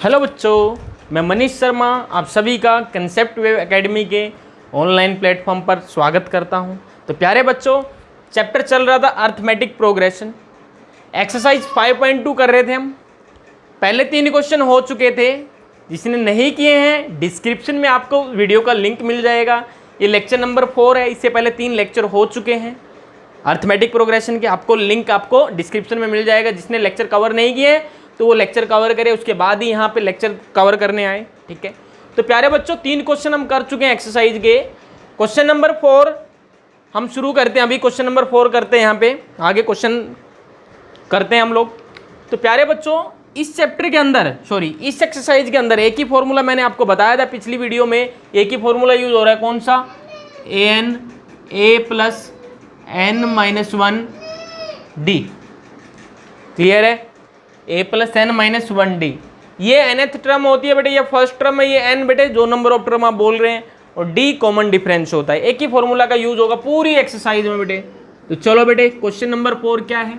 Hello बच्चों, मैं मनीष शर्मा आप सभी का कंसेप्ट वेव एकेडमी के ऑनलाइन प्लेटफॉर्म पर स्वागत करता हूं। तो प्यारे बच्चों, चैप्टर चल रहा था अर्थमेटिक प्रोग्रेशन, एक्सरसाइज 5.2 कर रहे थे हम। पहले 3 क्वेश्चन हो चुके थे, जिसने नहीं किए हैं डिस्क्रिप्शन में आपको वीडियो का लिंक मिल जाएगा। ये लेक्चर नंबर 4 है, इससे पहले 3 लेक्चर हो चुके हैं अर्थमेटिक प्रोग्रेशन के। आपको लिंक आपको डिस्क्रिप्शन में मिल जाएगा। जिसने लेक्चर कवर नहीं किए तो वो लेक्चर कवर करे, उसके बाद ही यहाँ पे लेक्चर कवर करने आए। ठीक है, तो प्यारे बच्चों 3 क्वेश्चन हम कर चुके हैं एक्सरसाइज के। क्वेश्चन नंबर 4 हम शुरू करते हैं। अभी क्वेश्चन नंबर 4 करते हैं, यहाँ पे आगे क्वेश्चन करते हैं हम लोग। तो प्यारे बच्चों, इस चैप्टर के अंदर इस एक्सरसाइज के अंदर एक ही फॉर्मूला मैंने आपको बताया था पिछली वीडियो में। एक ही फॉर्मूला यूज हो रहा है, कौन सा? a plus n minus 1 d। Clear है? a plus n minus 1 d, ये nth टर्म होती है बेटे, ये फर्स्ट टर्म है, ये n बेटे जो नंबर ऑफ टर्म आप बोल रहे हैं, और d कॉमन डिफरेंस होता है। एक ही फॉर्मूला का यूज होगा पूरी एक्सरसाइज में बेटे। तो चलो बेटे, क्वेश्चन नंबर 4 क्या है?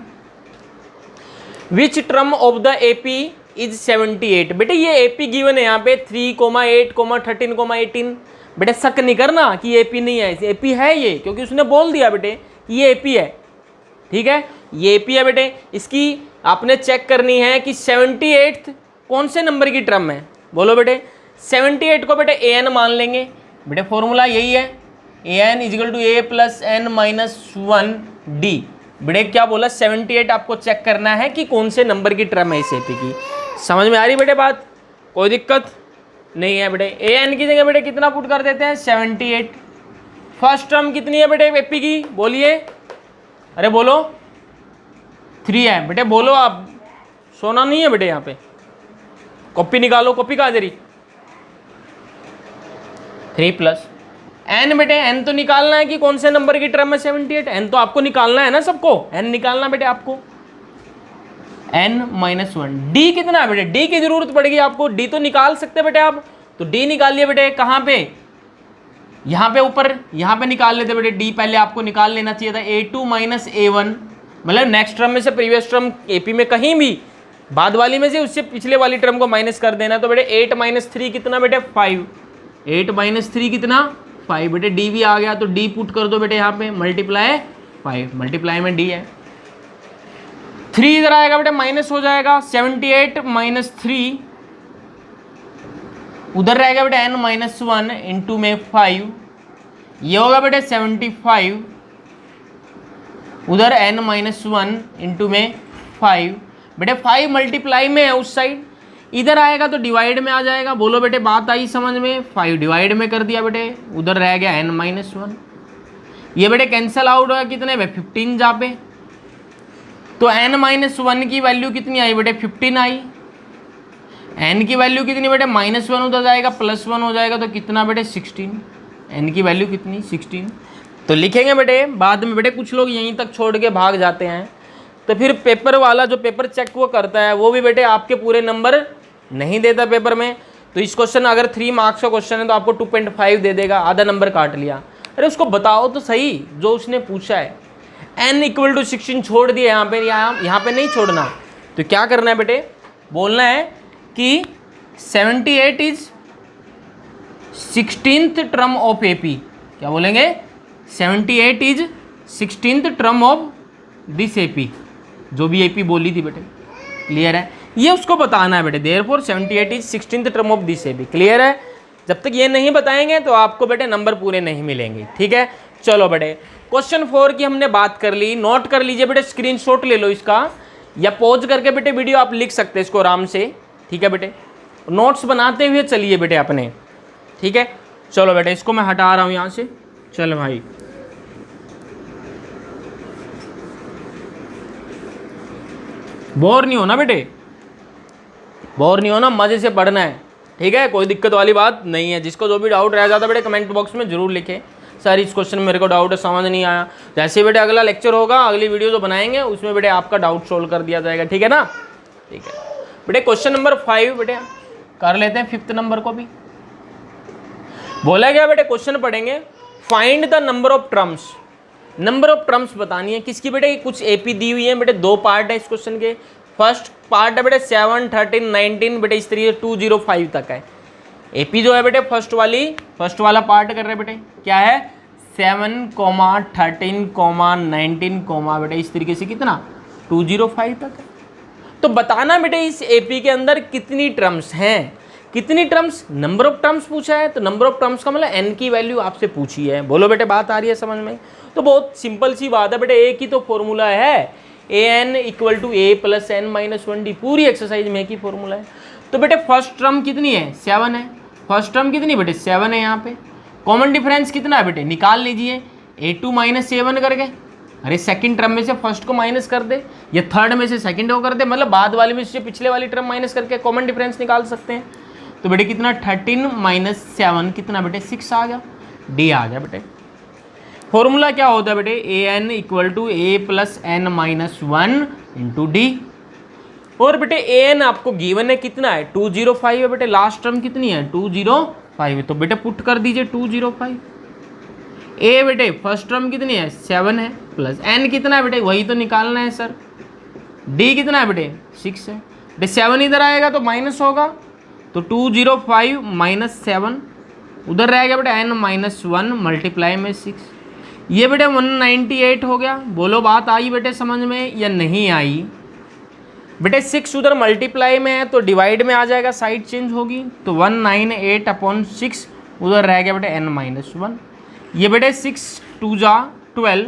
Which term of the AP is 78। बेटे ये AP गिवन है यहाँ पे 3, 8, 13, 18। बेटे शक नहीं करना कि AP नहीं है, AP है ये, क्योंकि उसने बोल दिया बेटे कि ये AP है। ठीक है, ये AP है बेटे। इसकी आपने चेक करनी है कि 78th कौन से नंबर की टर्म है। बोलो बेटे, 78 को बेटे an मान लेंगे। बेटे फॉर्मूला यही है, an equal to a plus n minus 1 d। बेटे क्या बोला? 78 आपको चेक करना है कि कौन से नंबर की टर्म है इस AP की। समझ में आ रही बेटे बात? कोई दिक्कत नहीं है बेटे। an की जगह बेटे कितना पुट कर देते हैं? 78। फर्स्ट टर्म कितनी है बेटे AP की? बोलिए, अरे बोलो। 3 है बेटे, बोलो आप, सोना नहीं है बेटे। यहाँ पे कॉपी निकालो, कॉपी कहाँ दे रही? 3 प्लस n बेटे, n तो निकालना है कि कौन से नंबर की टर्म है 78। n तो आपको निकालना है ना, सबको n निकालना बेटे आपको। n माइनस 1 d कितना है बेटे? d की जरूरत पड़ेगी आपको। d तो निकाल सकते बेटे आप, तो d निकालिए बेटे। कहाँ पे? यहाँ पे ऊपर, यहाँ पे निकाल लेते बेटे। d पहले आपको निकाल लेना चाहिए था। a2 माइनस a1, मतलब नेक्स्ट टर्म में से प्रीवियस टर्म AP में कहीं भी बाद वाली में से उससे पिछले वाली टर्म को माइनस कर देना। तो बेटे 8 माइनस 3 कितना बेटे? 5। 8 माइनस 3 कितना? 5 बेटे। d भी आ गया, तो d पुट कर दो बेटे यहाँ पे, मल्टीप्लाई 5, मल्टीप्लाई में d है। 3 इधर आएगा बेटे, माइनस हो जाएगा। 78 माइनस 3 उधर रहेगा बेटे n माइनस 1 इंटू में 5, ये होगा बेटे 75। उधर n माइनस 1 इंटू में 5 बेटे, 5 मल्टीप्लाई में है उस साइड, इधर आएगा तो डिवाइड में आ जाएगा। बोलो बेटे, बात आई समझ में? 5 डिवाइड में कर दिया बेटे, उधर रह गया n माइनस 1। ये बेटे कैंसल आउट होगा कितने में? 15 जहाँ पे। तो n माइनस 1 की वैल्यू कितनी आई बेटे? 15 आई। n की वैल्यू कितनी बेटे? माइनस 1 उधर जाएगा, प्लस 1 हो जाएगा, तो कितना बेटे? 16। n की वैल्यू कितनी? 16। तो लिखेंगे बेटे बाद में। बेटे कुछ लोग यहीं तक छोड़ के भाग जाते हैं, तो फिर पेपर वाला जो पेपर चेक वो करता है, वो भी बेटे आपके पूरे नंबर नहीं देता पेपर में। तो इस क्वेश्चन अगर 3 मार्क्स का क्वेश्चन है तो आपको 2.5 दे देगा, आधा नंबर काट लिया। अरे उसको बताओ तो सही जो उसने पूछा है। n इक्वल टू 16 छोड़ दिया यहाँ पे, यहाँ पे नहीं छोड़ना। तो क्या करना है बेटे? बोलना है कि 78 is 16th term of AP। क्या बोलेंगे? 78 is 16th term of this AP, जो भी AP बोली थी बेटे। क्लियर है? ये उसको बताना है बेटे। Therefore 78 is 16th term of this AP। Clear है? जब तक ये नहीं बताएंगे तो आपको बेटे नंबर पूरे नहीं मिलेंगे। ठीक है, चलो बेटे क्वेश्चन 4 की हमने बात कर ली। नोट कर लीजिए बेटे, स्क्रीनशॉट ले लो इसका, या पॉज करके बेटे वीडियो आप लिख सकते हैं इसको आराम से। ठीक है बेटे, नोट्स बनाते हुए चलिए बेटे अपने। ठीक है, चलो बेटे इसको मैं हटा रहा हूँ यहाँ से। चलो भाई, बोर नहीं होना बेटे, बोर नहीं होना, मजे से पढ़ना है। ठीक है, कोई दिक्कत वाली बात नहीं है। जिसको जो भी डाउट रह जाता बेटे कमेंट बॉक्स में जरूर लिखे, सर इस क्वेश्चन में मेरे को डाउट है, समझ नहीं आया। जैसे बेटे अगला लेक्चर होगा, अगली वीडियो जो बनाएंगे उसमें बेटे आपका डाउट सोल्व कर दिया जाएगा। ठीक है ना? ठीक है बेटे, क्वेश्चन नंबर 5 बेटे कर लेते हैं। 5th नंबर को भी बोला गया बेटे, क्वेश्चन पढ़ेंगे। Find the number of terms number of terms बतानी है किसकी बेटे, कुछ एपी दी हुई है बेटे, दो पार्ट है इस क्वेश्चन के। फर्स्ट पार्ट है बेटे 7, 13, 19 बेटे इस तरीके 205 तक है। एपी जो है बेटे फर्स्ट वाला पार्ट कर रहे हैं बेटे, क्या है 7, 13, 19 बेटे इस तरीके से कितना 205 तक है। तो बताना बेटे इस एपी के अंदर कितनी टर्म्स हैं, कितनी टर्म्स, नंबर ऑफ टर्म्स पूछा है, तो नंबर ऑफ टर्म्स का मतलब एन की वैल्यू आपसे पूछी है। बोलो बेटे बात आ रही है समझ में? तो बहुत सिंपल सी बात है बेटे, एक ही तो फॉर्मूला है, a n equal to a plus n minus 1 d, पूरी एक्सरसाइज में एक ही फॉर्मूला है। तो बेटे फर्स्ट टर्म कितनी है 7 है, फर्स्ट टर्म कितनी बेटे 7 है, यहाँ पे कॉमन डिफरेंस कितना है बेटे निकाल लीजिए, A2 माइनस A1 करके, अरे सेकंड टर्म में से फर्स्ट को माइनस कर दे या थर्ड में से सेकंड को कर दे, मतलब बाद वाले में से पिछले वाली टर्म माइनस करके कॉमन डिफरेंस निकाल सकते हैं। तो बेटे कितना 13 माइनस 7 कितना बेटे 6 आ गया, डी आ गया बेटे। फॉर्मूला क्या होता है बेटे, a n equal to a plus n minus 1 into d. और बेटे ए एन आपको गिवन है कितना है 205 है बेटे, लास्ट टर्म कितनी है 205 है, तो बेटे पुट कर दीजिए 205। ए बेटे फर्स्ट टर्म कितनी है 7 है, प्लस एन कितना है बेटे वही तो निकालना है सर, डी कितना है बेटे 6 है बेटे, 7 इधर आएगा तो माइनस होगा, तो 205 माइनस 7 उधर रहेगा बेटे एन माइनस 1 मल्टीप्लाई में 6, ये बेटे 198 हो गया। बोलो बात आई बेटे समझ में या नहीं आई? बेटे 6 उधर मल्टीप्लाई में है तो डिवाइड में आ जाएगा, साइड चेंज होगी, तो 198/6 उधर रह गया बेटे n माइनस 1। ये बेटे 6 2 जा 12,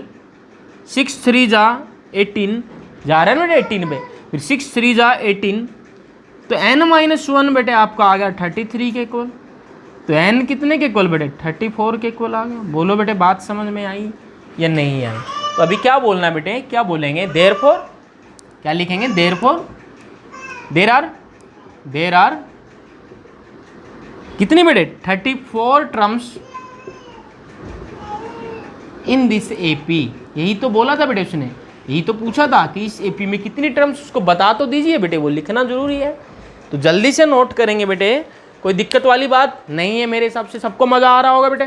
6 3 जा 18 जा रहा है ना बेटे 18 में, फिर 6 3 जा 18, तो n माइनस 1 बेटे आपका आ गया 33 के इक्वल, तो n कितने के इक्वल बेटे 34 के इक्वल आ गया। बोलो बेटे बात समझ में आई या नहीं आई? तो अभी क्या बोलना है बेटे, क्या बोलेंगे देयरफॉर, क्या लिखेंगे देयरफॉर, देयर आर कितनी बेटे 34 टर्म्स इन दिस एपी। यही तो बोला था बेटे उसने, यही तो पूछा था कि इस एपी में कितनी टर्म्स, उसको बता तो दीजिए बेटे, वो लिखना जरूरी है। तो जल्दी से नोट करेंगे बेटे, कोई दिक्कत वाली बात नहीं है मेरे हिसाब से, सबको मज़ा आ रहा होगा बेटे।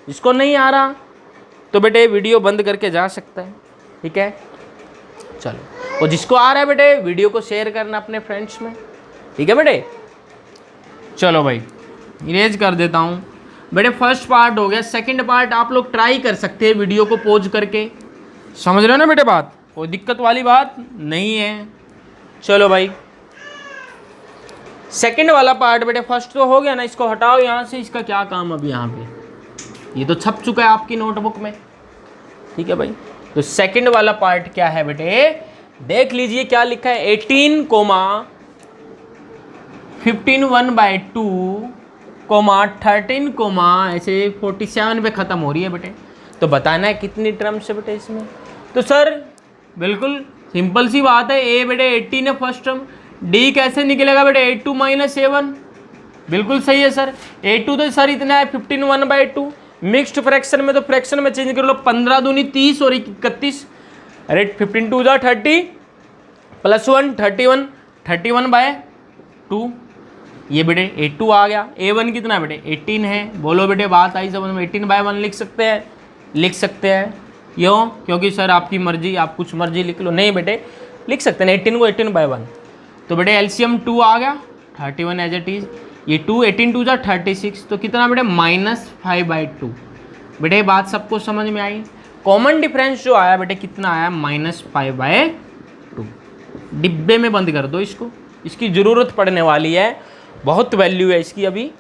जिसको नहीं आ रहा तो बेटे वीडियो बंद करके जा सकता है, ठीक है चलो। और जिसको आ रहा है बेटे वीडियो को शेयर करना अपने फ्रेंड्स में, ठीक है बेटे। चलो भाई इरेज कर देता हूँ बेटे, फर्स्ट पार्ट हो गया, सेकंड पार्ट आप लोग ट्राई कर सकते हैं वीडियो को पॉज करके, समझ रहे हो ना बेटे बात, कोई दिक्कत वाली बात नहीं है। चलो भाई सेकंड वाला पार्ट बेटे, फर्स्ट तो हो गया ना, इसको हटाओ यहाँ से, इसका क्या काम अभी यहाँ पे, ये तो छप चुका है आपकी नोटबुक में, ठीक है भाई। तो सेकंड वाला पार्ट क्या है बेटे, देख लीजिए क्या लिखा है, 18, 15 1/2, 13, ऐसे 47 पे ख़त्म हो रही है बेटे। तो बताना है कितनी टर्म्स है बेटे इसमें। तो सर बिल्कुल सिंपल सी बात है, ए बेटे 18 है फर्स्ट टर्म, डी कैसे निकलेगा बेटे 82 माइनस 7, बिल्कुल सही है सर। A2 तो सर इतना है 15 1/2, मिक्स्ड फ्रैक्शन में तो फ्रैक्शन में चेंज कर लो, 15 दूनी 30 और 31, अरे 15 2 जा 30 प्लस 1 31/2, ये बेटे A2 आ गया। A1 कितना बेटे 18 है, बोलो बेटे बात आई समझ में, 18/1 लिख सकते हैं, लिख सकते हैं क्यों, क्योंकि सर आपकी मर्जी, आप कुछ मर्जी लिख लो, नहीं बेटे लिख सकते हैं 18 को 18/1। तो बेटे एलसीएम 2 आ गया 31 एज इट इज, ये 2 18 2 जा 36, तो कितना बेटे -5/2। बेटे बात सबको समझ में आई। कॉमन डिफरेंस जो आया बेटे कितना आया -5/2। डिब्बे में बंद कर दो इसको, इसकी ज़रूरत पड़ने वाली है, बहुत वैल्यू है इसकी अभी।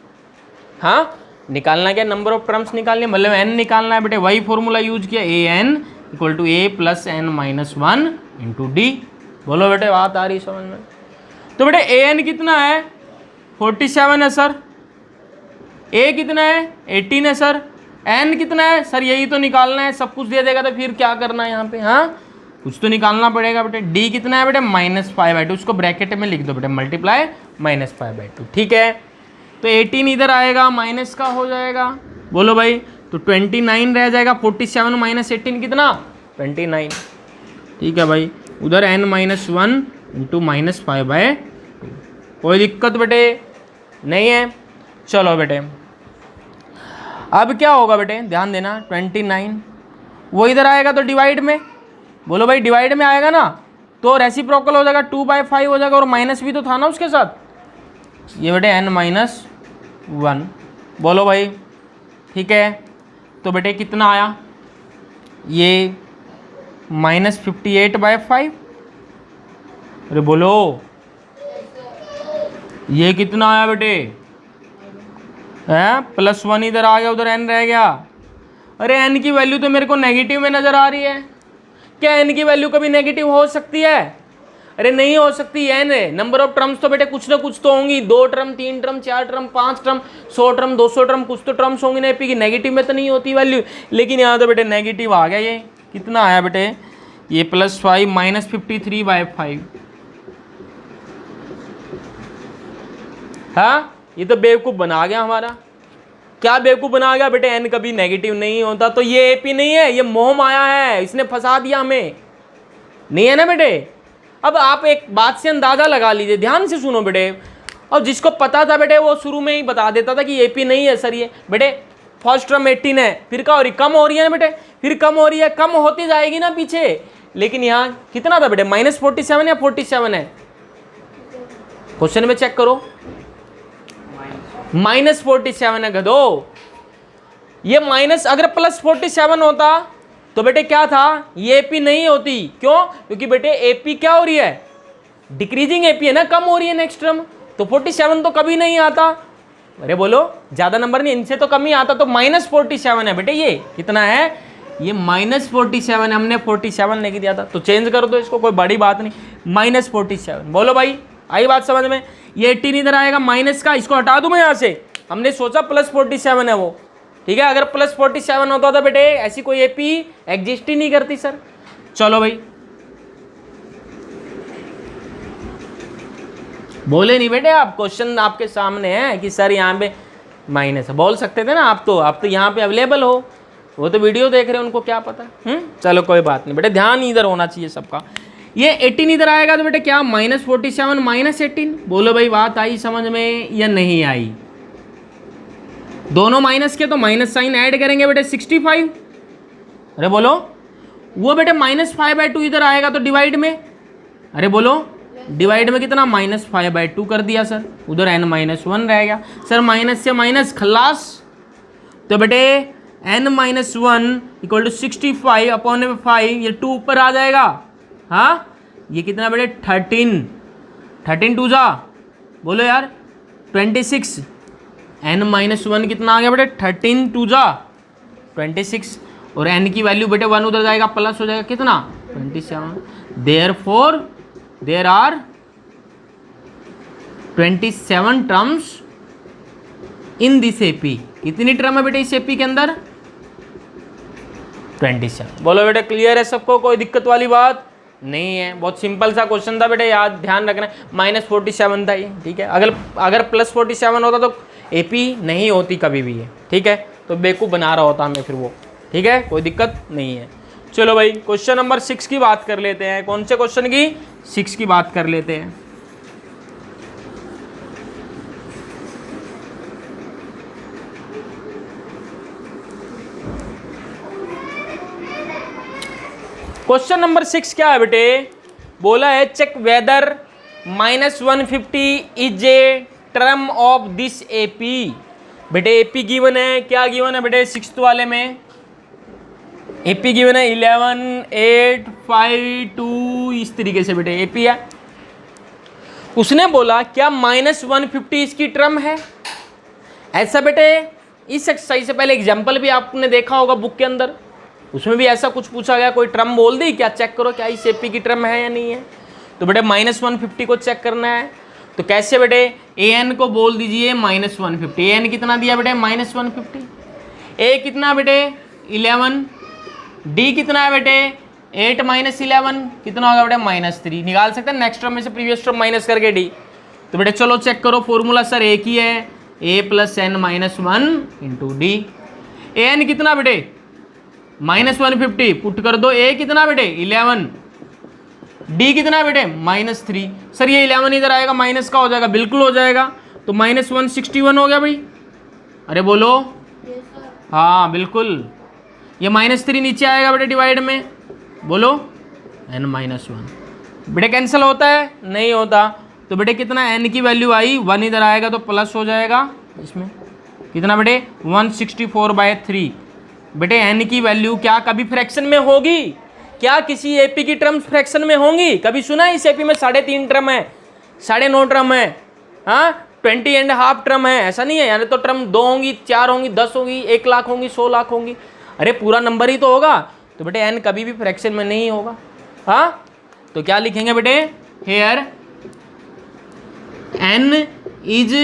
हाँ निकालना क्या, नंबर ऑफ टर्म्स निकालने, मतलब n निकालना है बेटे, वही फॉर्मूला यूज किया, an equal to a plus n minus 1 into D. बोलो बेटे बात आ रही समझ में। तो बेटे an कितना है 47 है सर, a कितना है 18 है सर, n कितना है सर, यही तो निकालना है, सब कुछ दे देगा तो फिर क्या करना है यहाँ पे, हाँ कुछ तो निकालना पड़ेगा बेटे। d कितना है बेटे -5/2, उसको ब्रैकेट में लिख दो बेटे, मल्टीप्लाई -5/2, ठीक है। तो 18 इधर आएगा, माइनस का हो जाएगा, बोलो भाई, तो 29 रह जाएगा, 47 माइनस 18 कितना 29, ठीक है भाई। उधर n माइनस 1 इंटू -5/2, कोई दिक्कत बेटे नहीं है। चलो बेटे अब क्या होगा बेटे, ध्यान देना, 29 वो इधर आएगा तो डिवाइड में, बोलो भाई डिवाइड में आएगा ना, तो रेसिप्रोकल हो जाएगा 2/5 हो जाएगा, और माइनस भी तो था ना उसके साथ, ये बेटे n-1। बोलो भाई, ठीक है। तो बेटे कितना आया, ये -58/5। अरे बोलो, ये कितना आया बेटे, है +1 इधर आ गया, उधर n रह गया। अरे n की वैल्यू तो मेरे को नेगेटिव में नजर आ रही है, क्या n की वैल्यू कभी नेगेटिव हो सकती है? अरे नहीं हो सकती। n है, नंबर ऑफ टर्म्स तो बेटे कुछ ना कुछ तो होंगी, 2 term, 3 term, 4 term, 5 term, 100 term, 200 term, कुछ तो टर्म्स होंगी ना एपी की, नेगेटिव में तो नहीं होती वैल्यू। लेकिन यहाँ तो बेटे नेगेटिव आ गया। ये कितना आया बेटे, ये +5 -53/5। हाँ, ये तो बेवकूफ़ बना गया हमारा। क्या बेवकूफ़ बना गया बेटे, n कभी नेगेटिव नहीं होता। तो ये एपी नहीं है, ये मोह माया है, इसने फंसा दिया हमें, नहीं है ना बेटे। अब आप एक बात से अंदाजा लगा लीजिए, ध्यान से सुनो बेटे। और जिसको पता था बेटे वो शुरू में ही बता देता था कि एपी नहीं है सर ये। बेटे फर्स्ट टर्म 18 है, फिर क्या हो रही, कम हो रही है ना बेटे, फिर कम हो रही है, कम होती जाएगी ना पीछे। लेकिन यहाँ कितना था बेटे, -47 या 47 है, क्वेश्चन में चेक करो, -47 है गधो। ये माइनस अगर +47 होता तो बेटे क्या था, ये एपी नहीं होती। क्यों? क्योंकि बेटे एपी क्या हो रही है, डिक्रीजिंग एपी है ना, कम हो रही है नेक्स्ट टर्म, तो 47 तो कभी नहीं आता। अरे बोलो, ज्यादा नंबर नहीं, इनसे तो कम ही आता। तो -47 है बेटे, ये कितना है, ये -47, हमने 47 लेके दिया था, तो चेंज कर दो इसको, कोई बड़ी बात नहीं, -47। बोलो भाई, आई बात समझ में। ये 18 इधर आएगा माइनस का, इसको हटा दूं मैं यहाँ से, हमने सोचा +47 है वो, ठीक है। अगर +47 होता था बेटे, ऐसी कोई एपी एग्जिस्ट ही नहीं करती सर। चलो भाई, बोले नहीं बेटे आप, क्वेश्चन आपके सामने है कि सर यहाँ पे माइनस है, बोल सकते थे ना आप तो यहाँ पे अवेलेबल हो, वो तो वीडियो देख रहे हैं, उनको क्या पता। चलो कोई बात नहीं बेटे, ध्यान इधर होना चाहिए सबका। ये 18 इधर आएगा तो बेटे क्या, -47 -18। बोलो भाई, बात आई समझ में या नहीं आई? दोनों माइनस के तो माइनस साइन ऐड करेंगे बेटे, 65। अरे बोलो, वो बेटे -5/2 इधर आएगा तो डिवाइड में, अरे बोलो डिवाइड में कितना, -5/2 कर दिया सर, उधर n-1 रह गया सर, माइनस से माइनस खलास। तो बेटे n-1 = 65/5, ये 2 ऊपर आ जाएगा। हाँ, ये कितना बेटे, 13 2 जा, बोलो यार 26, n-1 कितना आ गया बेटे, 13 2 जा 26, और n की वैल्यू बेटे 1 उधर जाएगा, प्लस हो जाएगा कितना, 27। Therefore there are 27 terms in this AP. कितनी टर्म है बेटे इस एपी के अंदर, 27। बोलो बेटे, क्लियर है सबको, कोई दिक्कत वाली बात नहीं है? बहुत सिंपल सा क्वेश्चन था बेटे, याद ध्यान रखना, -47 था ये, ठीक है। अगर +47 होता तो एपी नहीं होती कभी भी ये, ठीक है। तो बेवकूफ़ बना रहा होता हमें फिर वो, ठीक है, कोई दिक्कत नहीं है। चलो भाई, क्वेश्चन नंबर 6 की बात कर लेते हैं। कौन से क्वेश्चन की, 6 की बात कर लेते हैं। क्वेश्चन नंबर 6 क्या है बेटे, बोला है check whether -150 is a term of this AP. बेटे एपी गिवन है, क्या गिवन है बेटे, 6th वाले में एपी गिवन है 11 8 5 2, इस तरीके से बेटे एपी है। उसने बोला क्या -150 इसकी टर्म है, ऐसा बेटे। इस एक्सरसाइज से पहले एग्जाम्पल भी आपने देखा होगा बुक के अंदर, उसमें भी ऐसा कुछ पूछा गया, कोई टर्म बोल दी, क्या चेक करो क्या इस एपी की टर्म है या नहीं है। तो बेटे -150 को चेक करना है, तो कैसे बेटे, an को बोल दीजिए -150। an कितना दिया बेटे, -150। a कितना बेटे 11, d कितना है बेटे 8 - 11 कितना होगा बेटे -3। निकाल सकते हैं नेक्स्ट टर्म में से प्रीवियस टर्म माइनस करके d। तो बेटे चलो चेक करो, फॉर्मूला सर एक ही है, a + n - 1 × d। an कितना बेटे -150, पुट कर दो, a कितना बेटे 11, d कितना बेटे -3। सर ये 11 इधर आएगा, माइनस का हो जाएगा, बिल्कुल हो जाएगा, तो -161 हो गया भाई। अरे बोलो, हाँ बिल्कुल, ये -3 नीचे आएगा बेटे डिवाइड में, बोलो n - 1, बेटे कैंसिल होता है, नहीं होता। तो बेटे कितना n की वैल्यू आई, 1 इधर आएगा तो प्लस हो जाएगा इसमें, कितना बेटे 164/3। बेटे n की वैल्यू क्या कभी फ्रैक्शन में होगी? क्या किसी एपी की टर्म्स फ्रैक्शन में होंगी? कभी सुना है इस एपी में 3.5 टर्म है, 9.5 टर्म है, हाँ 20.5 टर्म है? ऐसा नहीं है, यानी तो टर्म 2 होंगी, 4 होंगी, 10 होंगी, 1 लाख होंगी, 100 लाख होंगी। अरे पूरा नंबर ही तो होगा। तो बेटे n कभी भी फ्रैक्शन में नहीं होगा। हाँ तो क्या लिखेंगे बेटे, here n is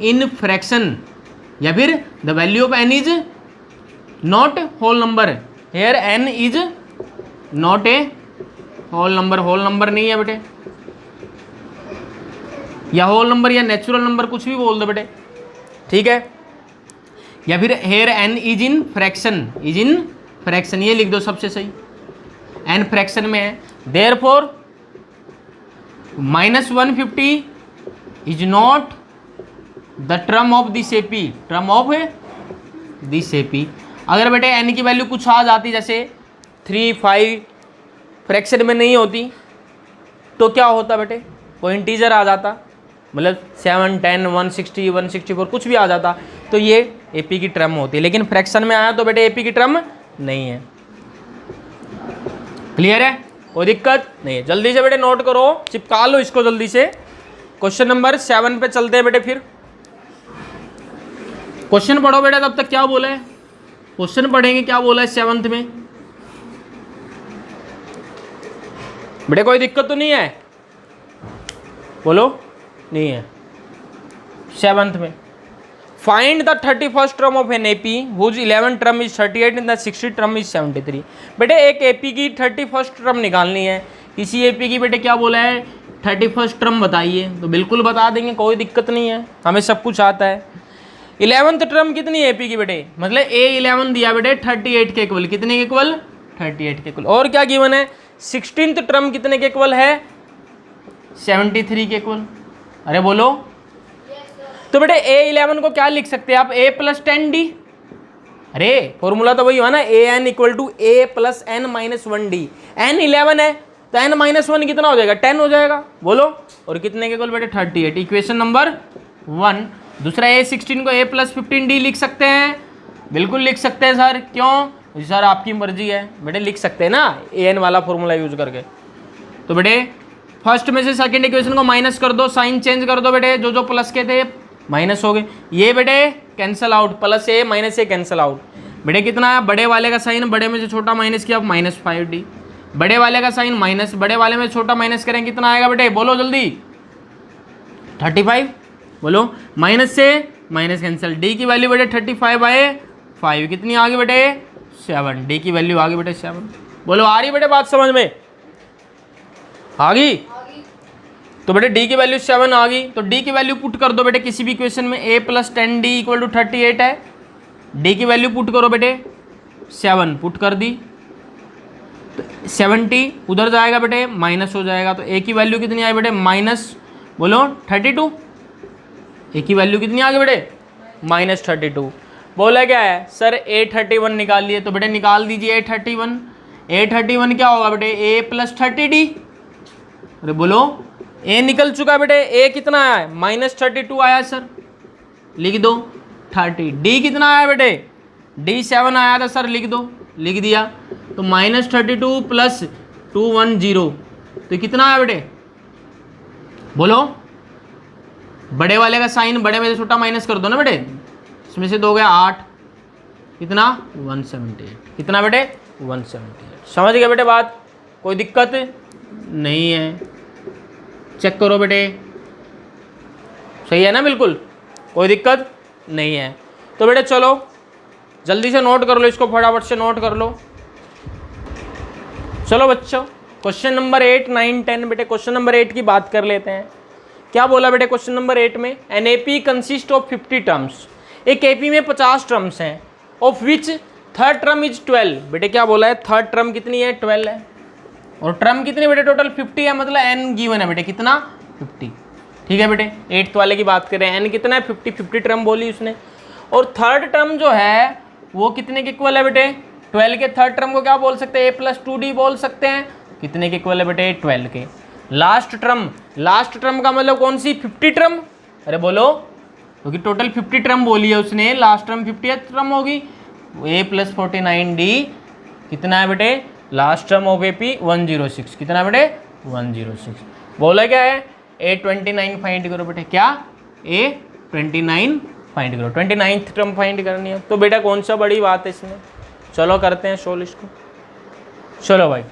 in fraction, या फिर the value of n is not whole number. Here n is not a whole number, whole number नहीं है बेटे, या होल नंबर या नेचुरल नंबर कुछ भी बोल दो बेटे, ठीक है। या फिर here n is in fraction, is in fraction ये लिख दो सबसे सही, n फ्रैक्शन में है। Therefore -150 is not the term of this AP, term of this AP. अगर बेटे n की वैल्यू कुछ आ जाती, जैसे 3, 5 फ्रैक्शन में नहीं होती, तो क्या होता बेटे, कोई इंटीजर आ जाता, मतलब 7, 10, 160, 164 कुछ भी आ जाता, तो ये एपी की टर्म होती है। लेकिन फ्रैक्शन में आया तो बेटे एपी की टर्म नहीं है। क्लियर है, कोई दिक्कत नहीं है। जल्दी से बेटे नोट करो, चिपका लो इसको जल्दी से। क्वेश्चन नंबर 7 पे चलते हैं बेटे। फिर क्वेश्चन पढ़ो बेटा, तब तक क्या बोला है, क्वेश्चन पढ़ेंगे क्या बोला है 7th में। बेटे कोई दिक्कत तो नहीं है, बोलो, नहीं है। 7th में find the 31st term of an AP whose 11 term is 38 and the 60 term is 73। बेटे एक एपी की 31st टर्म निकालनी है। किसी एपी की बेटे क्या बोला है, 31st टर्म बताइए, तो बिल्कुल बता देंगे, कोई दिक्कत नहीं है, हमें सब कुछ आता है। 11th टर्म कितनी है एपी की बेटे, मतलब A11 दिया बेटे 38 के इक्वल, कितने के इक्वल, 38 के इक्वल। और क्या गिवन है, 16th टर्म कितने के इक्वल है, 73 के इक्वल। अरे बोलो, तो बेटे A11 को क्या लिख सकते हैं आप, A + 10D। अरे फॉर्मूला तो वही हुआ ना, AN = A + n - 1D। n 11 है तो n - 1 कितना हो जाएगा, 10 हो जाएगा। बोलो, और कितने के इक्वल बेटे, 38। Equation number 1। दूसरा A16 को A + 15D लिख सकते हैं, बिल्कुल लिख सकते हैं सर। क्यों सर, आपकी मर्जी है बेटे, लिख सकते हैं ना AN वाला फॉर्मूला यूज करके। तो बेटे फर्स्ट में से सेकंड इक्वेशन को माइनस कर दो, साइन चेंज कर दो बेटे, जो जो प्लस के थे माइनस हो गए, ये बेटे cancel out, +A - A cancel out. बेटे कितना है, बड़े वाले का साइन बड़े में से छोटा माइनस किया, -5D। बड़े वाले का साइन माइनस, बड़े वाले में छोटा माइनस करें, कितना आएगा बेटे, बोलो जल्दी, 35। बोलो, माइनस से माइनस कैंसिल, D की वैल्यू बेटे 35/5 कितनी आ गई बेटे, 7। D की वैल्यू आ गई बेटे 7। बोलो, आ रही बेटे बात समझ में, आ गई? तो बेटे D की वैल्यू 7 आ गई, तो D की वैल्यू पुट कर दो बेटे किसी भी इक्वेशन में। A + 10D = 38 है, D की वैल्यू पुट करो बेटे, 7 पुट कर दी, तो 70 उधर जाएगा बेटे, माइनस हो जाएगा। तो A की वैल्यू कितनी आई बेटे, माइनस, बोलो 32। A की वैल्यू कितनी आ गई बेटे, -32। बोला क्या है सर, A31 निकालिए, तो बेटे निकाल दीजिए A31। A31 क्या होगा बेटे, A + 30D। अरे बोलो, A निकल चुका है बेटे, A कितना आया है, -32 आया सर, लिख दो 30। D कितना आया बेटे, D 7 आया था सर, लिख दो, लिख दिया। तो -32 + 210, तो कितना आया बेटे, बोलो। बड़े वाले का साइन बड़े में से छोटा माइनस कर दो ना बेटे, इसमें से 2 गया 8, कितना 178, कितना बेटे 178। समझ गए बेटे बात, कोई दिक्कत नहीं है, चेक करो बेटे, सही है ना, बिल्कुल कोई दिक्कत नहीं है। तो बेटे चलो जल्दी से नोट कर लो इसको, फटाफट से नोट कर लो। चलो बच्चों, क्वेश्चन नंबर 8, 9, 10 बेटे, क्वेश्चन नंबर 8 की बात कर लेते हैं। क्या बोला बेटे क्वेश्चन नंबर 8 में, an AP consist of 50 terms. एक एपी में 50 टर्म्स हैं, of which third term is 12। बेटे क्या बोला है, थर्ड टर्म कितनी है, 12 है, और टर्म कितनी बेटे टोटल 50 है, मतलब n गिवन है बेटे, कितना 50। ठीक है बेटे, 8th वाले की बात करें, n कितना है 50 टर्म बोली उसने। और थर्ड टर्म जो है वो कितने के इक्वल है बेटे, 12 के। थर्ड टर्म को क्या बोल सकते हैं, A + 2D बोल सकते हैं, कितने के इक्वल है बेटे, 12 के। लास्ट टर्म का मतलब कौन सी? 50 टर्म। अरे बोलो, क्योंकि टोटल 50 टर्म बोली है उसने, लास्ट टर्म 50th टर्म होगी। a + 49d कितना है बेटे? Last term of AP 106। कितना बेटे? 106। बोला क्या है? A29 फाइंड करो बेटे। क्या? A29 फाइंड करो। 29th टर्म फाइंड करनी है। तो बेटा कौन सा बड़ी बात है इसमें? चलो करते हैं सोल्व इसको। चलो भाई,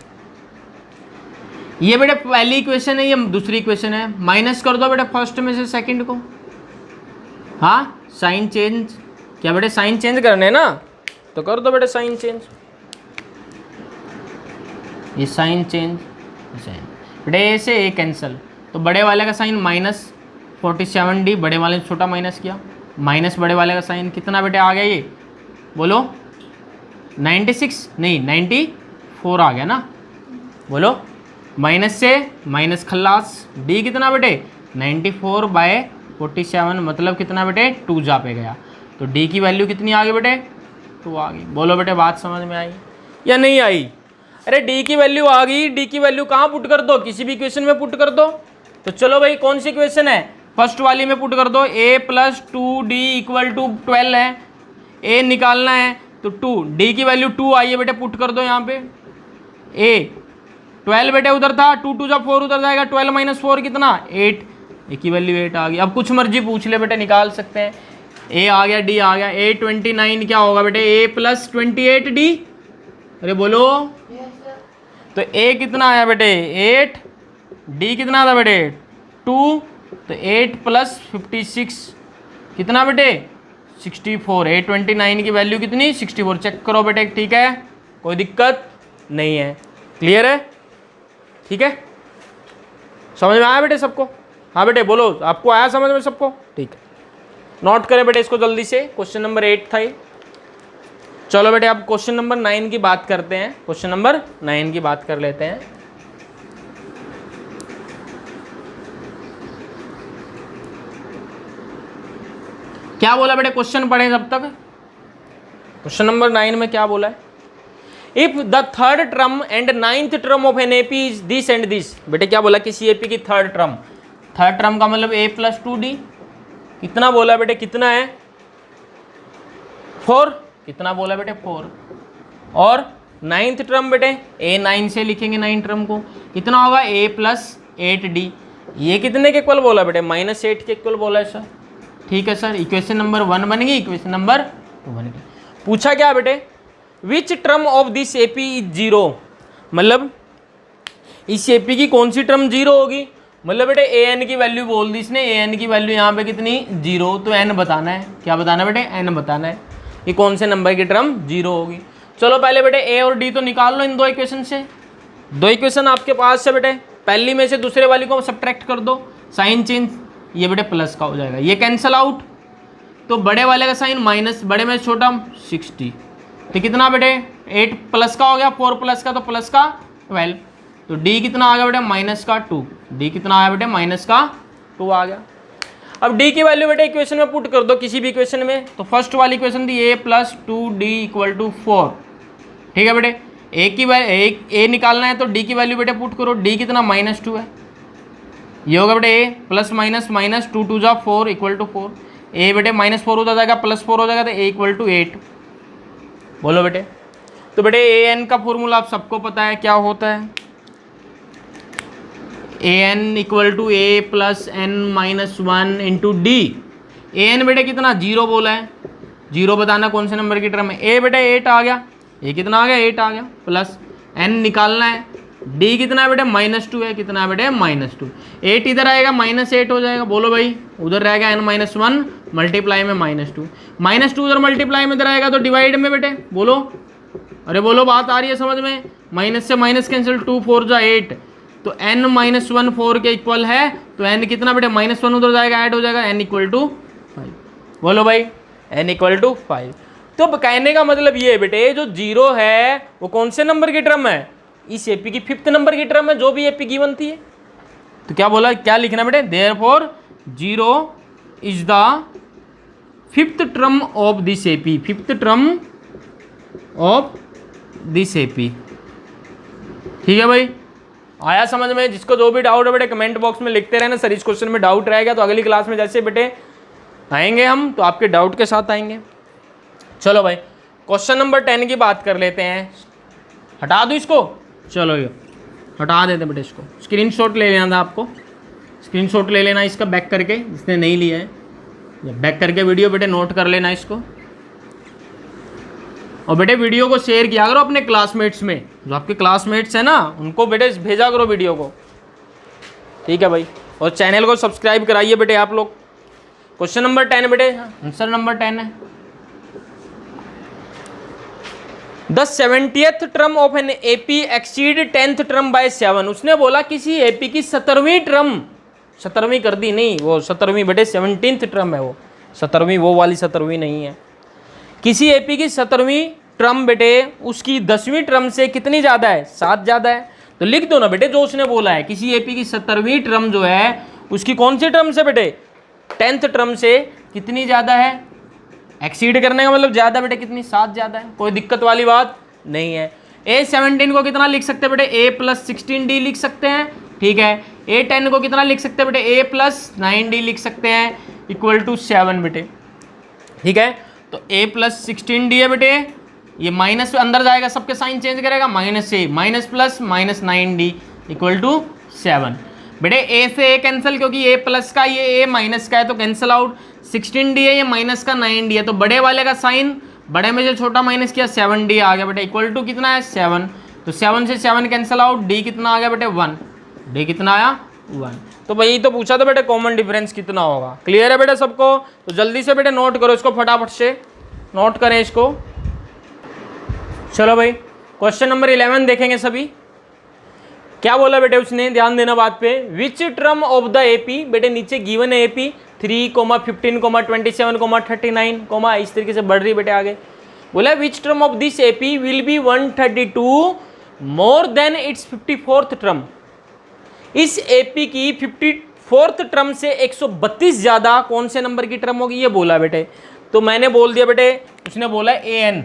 ये बेटे पहली इक्वेशन है, ये दूसरी इक्वेशन है। माइनस कर दो बेटे फर्स्ट में से सेकंड को। हाँ, साइन चेंज। क्या बेटे? साइन चेंज करने ना, तो कर दो बेटे साइन चेंज। ये साइन चेंज, बेटे ए से ए कैंसिल, तो बड़े वाले का साइन -47d, बड़े वाले ने छोटा माइनस किया, माइनस बड़े वाले का साइन कितना बेटे आ गया? ये बोलो 96 नहीं 94 आ गया ना। बोलो, माइनस से माइनस खल्लास, d कितना बेटे? 94/47 मतलब कितना बेटे? 2 जा पे गया। तो d की वैल्यू कितनी आ गई बेटे? 2 आ गई। बोलो बेटे बात समझ में आई या नहीं आई? अरे d की वैल्यू आ गई, d की वैल्यू कहाँ पुट कर दो? किसी भी इक्वेशन में पुट कर दो। तो चलो भाई, कौन सी इक्वेशन है? फर्स्ट वाली में पुट कर दो। a + 2d = 12 है, a निकालना है तो 2, d की वैल्यू 2 आई है बेटे, पुट कर दो यहाँ पे। a 12 बेटे उधर था, 2 2 जा 4 उधर जाएगा, 12 - 4 कितना? 8, a की वैल्यू 8 आ गई। अब कुछ मर्जी पूछ ले बेटे, निकाल सकते हैं। a आ गया, d आ गया। A29 क्या होगा बेटे? a + 28d। अरे बोलो, तो a कितना आया बेटे? 8, d कितना था बेटे? 2, तो 8 + 56 कितना बेटे? 64। A29 की वैल्यू कितनी? 64। चेक करो बेटे, ठीक है, कोई दिक्कत नहीं है। क्लियर है? ठीक है, समझ में आया बेटे सबको? हाँ बेटे बोलो, आपको आया समझ में सबको? ठीक है, नोट करें बेटे इसको जल्दी से। क्वेश्चन नंबर 8 था ये। चलो बेटे अब क्वेश्चन नंबर 9 की बात करते हैं। क्वेश्चन नंबर 9 की बात कर लेते हैं। क्या बोला बेटे? क्वेश्चन पढ़े जब तक। क्वेश्चन नंबर 9 में क्या बोला है? If the third term and 9th term of an AP is this and this. बेटे क्या बोला? किसी एपी की थर्ड टर्म का मतलब a + 2d। कितना बोला बेटे? कितना है? 4। कितना बोला बेटे? 4। और 9th टर्म बेटे a9 से लिखेंगे 9 टर्म को, कितना होगा? a + 8d। ये कितने के इक्वल बोला बेटे? -8 के इक्वल बोला है सर। ठीक है सर, इक्वेशन नंबर 1 बन गई, इक्वेशन नंबर 2 बन गई। पूछा क्या बेटे? Which term of this AP is 0। मतलब इस एपी की कौन सी टर्म 0 होगी? मतलब बेटे an की वैल्यू बोल दी इसने, an की वैल्यू यहाँ पे कितनी? 0। तो n बताना है। क्या बताना है बेटे? n बताना है कि कौन से नंबर की टर्म 0 होगी। चलो पहले बेटे a और d तो निकाल लो इन दो इक्वेशन से। दो इक्वेशन आपके पास है बेटे, पहली में से दूसरे वाली को सब्ट्रैक्ट कर दो, साइन चेंज, ये बेटे प्लस का हो जाएगा, ये कैंसल आउट। तो बड़े वाले का साइन माइनस, बड़े में छोटा 60, तो कितना बेटे? 8 प्लस का हो गया, 4 प्लस का तो प्लस का 12। तो d कितना आ गया बेटे? -2। d कितना आया बेटे? -2 आ गया। अब d की वैल्यू बेटे इक्वेशन में पुट कर दो, किसी भी इक्वेशन में। तो फर्स्ट वाली इक्वेशन थी a + 2d = 4। ठीक है बेटे, a निकालना है तो d की वैल्यू बेटे पुट करो। d कितना? -2 है। ये होगा बेटे a +- 2 2 जा 4 = 4। a बेटे -4 हो जाएगा, +4 हो जाएगा, तो a = 8। बोलो बेटे। तो बेटे an का फॉर्मूला आप सबको पता है क्या होता है? an = a + n - 1 × d। an बेटे कितना? 0 बोला है, 0 बताना कौन से नंबर की टर्म है। a बेटे 8 आ गया, a कितना आ गया? 8 आ गया, प्लस n निकालना है, d कितना है बेटे? -2 है। कितना है बेटे? -2। 8 इधर आएगा, -8 हो जाएगा। बोलो भाई, उधर रहेगा n - 1 मल्टीप्लाई में -2, -2 उधर मल्टीप्लाई में इधर आएगा तो डिवाइड में बेटे। बोलो, अरे बोलो, बात आ रही है समझ में? माइनस से माइनस कैंसिल, 2 4 जा 8, तो n - 1 4 के इक्वल है। तो n कितना बेटे? -1 उधर जाएगा, ऐड हो जाएगा, n = 5। बोलो भाई, n = 5। तो कहने का मतलब ये है बेटे, जो 0 है वो कौन से नंबर की टर्म है? इस एपी की 5th नंबर की टर्म है, जो भी एपी गिवन थी। तो क्या बोला? क्या लिखना बेटे? Therefore 0 is the 5th term of this AP, 5th term of this AP. ठीक है भाई। आया समझ में? जिसको जो भी डाउट है बेटे कमेंट बॉक्स में लिखते रहना, सर इस क्वेश्चन में डाउट रहेगा तो अगली क्लास में जैसे बेटे आएंगे हम तो आपके डाउट के साथ आएंगे। चलो भाई क्वेश्चन नंबर 10 की बात कर लेते हैं। हटा दूँ इसको? चलो ये हटा देते बेटे इसको। स्क्रीनशॉट ले लेना था आपको, स्क्रीनशॉट ले लेना इसका बैक करके, जिसने नहीं लिया है बैक करके वीडियो बेटे नोट कर लेना इसको। और बेटे वीडियो को शेयर किया करो अपने क्लासमेट्स में, जो आपके क्लासमेट्स हैं ना उनको बेटे भेजा करो वीडियो को, ठीक है भाई। और चैनल को सब्सक्राइब कराइए बेटे आप लोग। क्वेश्चन नंबर 10 बेटे आंसर नंबर 10 है, the 70th term of an AP exceed 10th term by 7। उसने बोला किसी एपी की 17वीं टर्म, 17वीं कर दी नहीं, वो 17वीं बेटे 17th टर्म है वो, 17वीं वो वाली 17वीं नहीं है। किसी एपी की 17वीं टर्म बेटे उसकी 10वीं टर्म से कितनी ज़्यादा है? 7 ज़्यादा है। तो लिख दो ना बेटे जो उसने बोला है, किसी एपी की 17वीं टर्म जो है उसकी कौन सी टर्म से बेटे? 10th टर्म से कितनी ज़्यादा है? एक्सीड करने का मतलब ज़्यादा बेटे कितनी? 7 ज़्यादा है। कोई दिक्कत वाली बात नहीं है। A17 को कितना लिख सकते हैं बेटे? A+16D लिख सकते हैं, ठीक है। A10 को कितना लिख सकते हैं बेटे? A+9D लिख सकते हैं इक्वल टू 7 बेटे, ठीक है। तो A+16D है बेटे, ये माइनस अंदर जाएगा, सबके साइन चेंज करेगा, -A minus plus -9D equal to 7 बेटे। A से A कैंसिल, क्योंकि A प्लस का ये A माइनस का है तो कैंसिल आउट। 16D है, ये माइनस का 9D है, तो बड़े वाले का साइन बड़े में से छोटा माइनस किया 7D आ गया बेटे इक्वल टू कितना है? 7। तो 7 से 7 कैंसिल आउट, D कितना आ गया बेटे? 1। D कितना आया? 1। तो भाई तो पूछा था बेटे कॉमन डिफरेंस कितना होगा। क्लियर है बेटे सबको? तो जल्दी से बेटे नोट करो इसको, फटाफट से नोट करें इसको। चलो भाई क्वेश्चन नंबर 11 देखेंगे सभी। क्या बोला बेटे उसने, ध्यान देना बात पे। Which term of the AP, बेटे नीचे गिवन है एपी 3, 15, 27, 39, इस तरीके से बढ़ रही बेटे आगे। बोला which term of this AP will be 132 more than it's 54th term. इस एपी की 54th टर्म से 132 ज़्यादा कौन से नंबर की टर्म होगी, ये बोला बेटे। तो मैंने बोल दिया बेटे, उसने बोला an,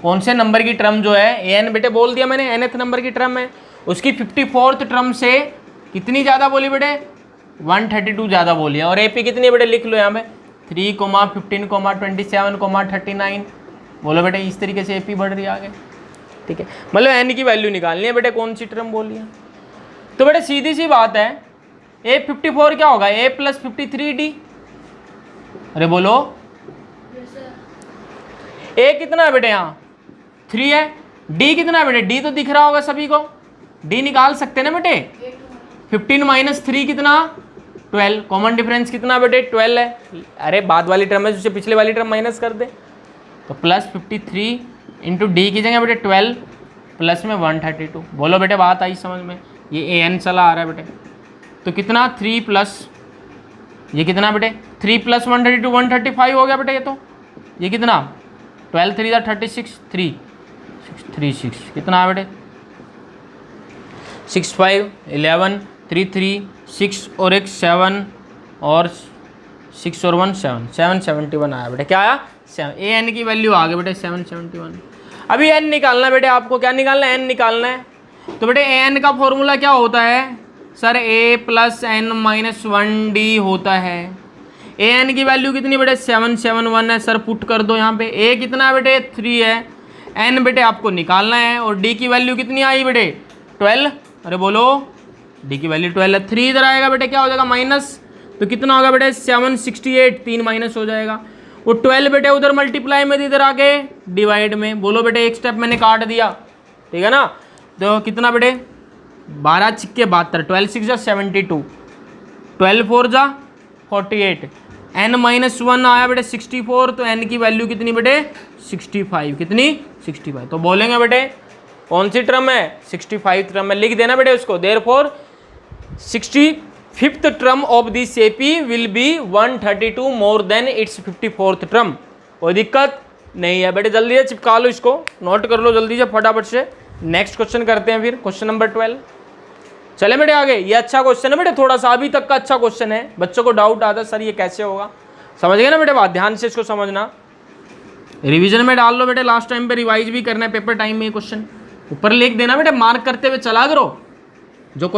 कौन से नंबर की टर्म जो है an बेटे बोल दिया मैंने, nth नंबर की टर्म है, उसकी 54th टर्म से कितनी ज़्यादा बोली बेटे? 132 ज़्यादा बोली है। और एपी कितनी बेटे लिख लो यहाँ पे 3, 15, 27, 39। बोलो बेटे इस तरीके से एपी बढ़ रही है आगे, ठीक है। मतलब एन की वैल्यू निकालनी है बेटे, कौन सी टर्म बोली है। तो बेटे सीधी सी बात है, A54 क्या होगा? A+53D। अरे बोलो A कितना है बेटे? यहाँ 3 है। D कितना है बेटे? D तो दिख रहा होगा सभी को, D निकाल सकते ना बेटे। 15 - 3 कितना? 12। कॉमन डिफरेंस कितना बेटे? 12 है। अरे बाद वाली टर्म है उससे पिछले वाली टर्म माइनस कर दे, तो +53 इंटू D की जगह बेटे 12 प्लस में 132। बोलो बेटे बात आई समझ में? ये an चला आ रहा है बेटे, तो कितना 3 प्लस ये कितना बेटे? 3 + 132 135 हो गया बेटे। ये तो ये कितना 12 3 36 3 36 कितना है बेटे? 6 5 11 3 3 6 और 1 7 और 6 और 1 7 771 आया बेटे। क्या आया? 7। an की वैल्यू आ गई बेटे 771। अभी n निकालना बेटे, आपको क्या निकालना है? n निकालना है। तो बेटे an का फॉर्मूला क्या होता है सर? a + n - 1d होता है। an की वैल्यू कितनी बेटे? 771 है। सर पुट कर दो यहाँ पे। a कितना है बेटे? 3 है। n बेटे आपको निकालना है। और d की वैल्यू कितनी आई बेटे? 12। अरे बोलो d की वैल्यू 12 है। 3 इधर आएगा बेटे, क्या हो जाएगा? माइनस। तो कितना होगा बेटे? 768। 3 माइनस हो जाएगा। वो 12 बेटे उधर मल्टीप्लाई में, इधर आके डिवाइड में। बोलो बेटे एक स्टेप मैंने काट दिया, ठीक है ना। तो कितना बेटे? 12 छिक्के 72, 12 6 जा 72, 12 4 जा 48, n - 1 आया बेटे 64। तो n की वैल्यू कितनी बेटे? 65। कितनी? 65। तो बोलेंगे बेटे कौन सी टर्म है? 65 टर्म है। लिख देना बेटे उसको। Therefore 65th term of this AP will be 132 more than it's 54th term. कोई दिक्कत नहीं है बेटे। जल्दी से चिपका लो इसको, नोट कर लो जल्दी से फटाफट से। नेक्स्ट क्वेश्चन करते हैं फिर, क्वेश्चन नंबर 12। चले बेटे आगे। ये अच्छा क्वेश्चन है बेटे, थोड़ा सा अभी तक का अच्छा क्वेश्चन है। बच्चों को डाउट आता है सर ये कैसे होगा, समझ गए ना बेटे बात? ध्यान से इसको समझना, रिवीजन में डाल लो बेटे। लास्ट टाइम पे रिवाइज भी करना है, पेपर टाइम में ये क्वेश्चन ऊपर लिख देना बेटे, मार्क करते हुए चला करो।